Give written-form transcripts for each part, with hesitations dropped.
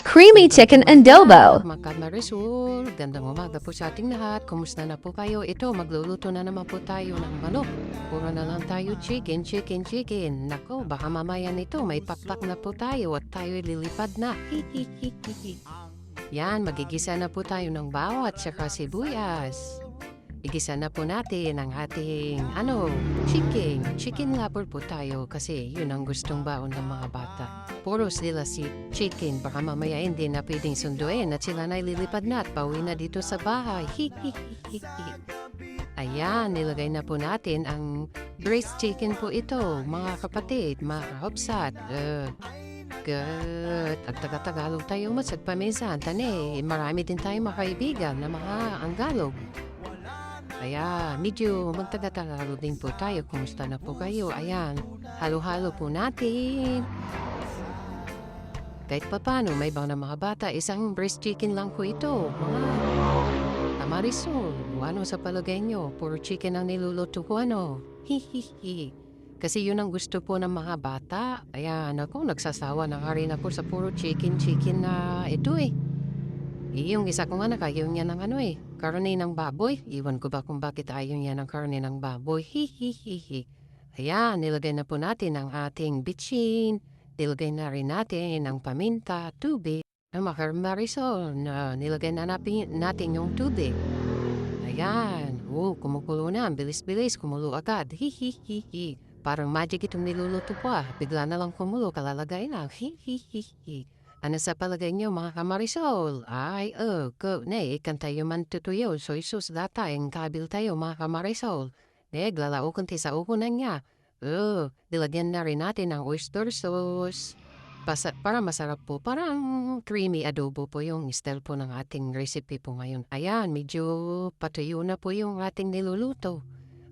creamy chicken adobo. Mga Marisol, gandang umaga po sa ating lahat. Kumusta na po kayo? Ito, magluluto na naman po tayo ng manok. Puro na lang tayo chicken. Nako, baka mamaya nito may pakpak na po tayo at tayo lilipad na. Yan, magigisa na po tayo ng bawat saka sibuyas. Igisa na po natin ang ating, chicken. Chicken lover po tayo kasi yun ang gustong baon ng mga bata. Puro sila si chicken, baka mamaya hindi na pwedeng sunduin at sila na ililipad na at pauwi na dito sa bahay. Ayan, nilagay na po natin ang braised chicken po ito, mga kapatid, mga kahapsat. Good. At taga-Tagalog tayo masad paminsan. Tane, marami din tayong mga kaibigan na mga Anggalog. Kaya medyo magtaga-Tagalog din po tayo. Kumusta na po kayo? Ayan, halo-halo po natin. Kahit papano, may ibang na mga bata, isang breast chicken lang po ito. Mga Marisol, ano sa palagay nyo? Puro chicken ang niluluto ko, ano? Hihihi. Kasi yun ang gusto po ng mga bata. Ayan, ako, nagsasawa na nga rin ako sa puro chicken na ito eh. Yung isa kong anak, ayaw niya ng karne ng baboy. Iwan ko ba kung bakit ayaw niya ng karne ng baboy. Hihihihi. Ayan, nilagay na po natin ang ating bitchin. Nilagay na rin natin ang paminta, tubig. Mga Marisol, nilagay na natin yung tubig. Ayan, kumukulo na. Bilis-bilis, kumulo agad. Hihihihi. Parang magic itong niluluto po Bigla na lang kumulo, kalalagay na. Hihihihi. Ano sa palagay niyo mga Kamarisol? Ay, ikan tayo man tutuyo. So isus data, yung kabil tayo mga Kamarisol. Glalao kunti sa ukunan niya. Dilagyan na rin natin ng oyster sauce. Para masarap po. Parang creamy adobo po yung style po ng ating recipe po ngayon. Ayan, medyo patuyo na po yung ating niluluto.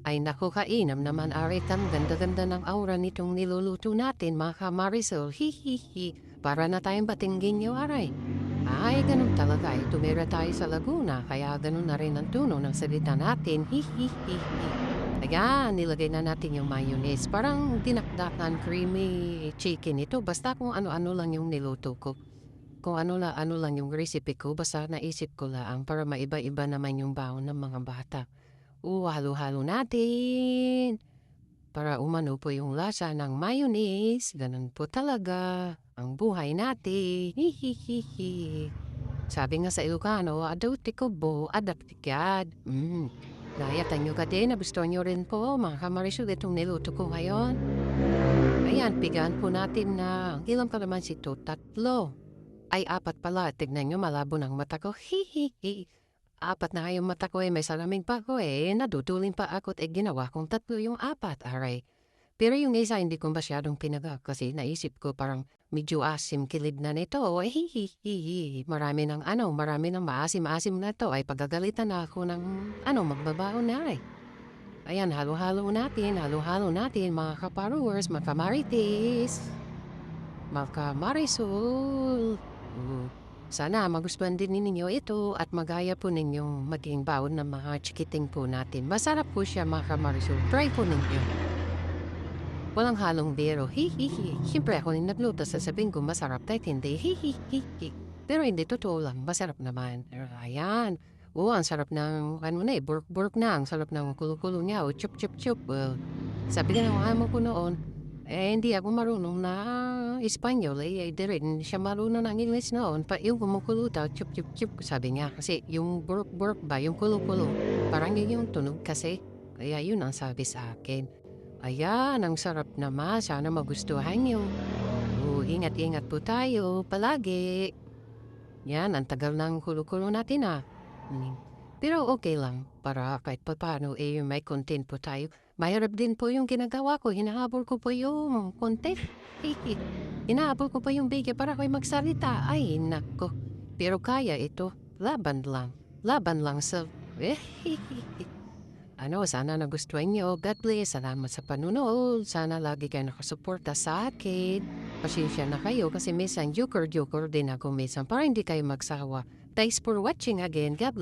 Ay naku, kainam naman aritan. Ganda-ganda ng aura nitong niluluto natin mga Kamarisol. Hihihi. Para na tayong batinggin nyo, aray. Ay, ganun talaga. Tumira tayo sa Laguna, kaya ganun na rin ang tuno ng salita natin. Hihihihi. Ayan, nilagay na natin yung mayonnaise. Parang dinakdakan creamy chicken ito. Basta kung ano-ano lang yung niluto ko. Kung ano lang yung recipe ko, basta naisip ko lang para maiba-iba naman yung baon ng mga bata. Halo-halo natin. Para umano po yung lasa ng mayonnaise. Ganun po talaga ang buhay natin. Hihihihi. Sabi nga sa Ilocano, adauti ko bo, adaptikad. Nayatan nyo ka din, nagustuhan nyo rin po, mga Kamarisol, itong niluto ko ngayon. Ayan, pigaan po natin na, ilang ka naman si tatlo. Ay, 4 pala, tignan nyo, malabo ng mata ko. Hihihi. 4 na kayong mata ko may salaming pa ko nadudulin pa ako at ginawa kong 3 yung 4, aray. Pero yung isa hindi ko masyadong pinaga kasi naisip ko parang medyo asim kilid na nito. Marami ng maasim-asim na to ay pagagalitan na ako ng magbabaon na Ayan, halo-halo natin mga kaparowers, mga kamarites, mga kamarisol. Sana magustuhan din ninyo ito at magaya po ninyong maging baon ng mga chikiting po natin. Masarap po siya mga Kamarisol. Try po ninyo. Walang halong biro. Hihihi. Siyempre ako rin nagluto sasabihin ko masarap tayo hindi. Hihihi. Pero hindi totoo lang. Masarap naman. Ayan. Ang sarap ng burk-burk na. Ang sarap ng kulo-kulo niya. Chup-chup-chup. Sabi ka ng amo ko noon, hindi ako marunong na Espanyol. Di rin siya marunong ng English noon. Yung kumukulo daw, chup-chup-chup. Sabi niya kasi yung burk-burk ba, yung kulo-kulo. Parang yun yung tunog kasi. Kaya yun ang sabi sa akin. Ayan, ang sarap naman. Sana magustuhan nyo. Ingat-ingat po tayo palagi. Yan, ang tagal ng kulo-kulo natin Pero okay lang. Para kahit pa paano may content po tayo. Mahirap din po yung ginagawa ko. Hinahabol ko po yung content. Hinahabol ko po yung video para ko'y magsalita. Ay, nako. Pero kaya ito. Laban lang sa... sana nagustuhan nyo. God bless. Salamat sa panunood. Sana lagi kayo nakasuporta sa akin. Pasensya na kayo kasi minsan joker din ako minsan para hindi kayo magsawa. Thanks for watching again. God bless.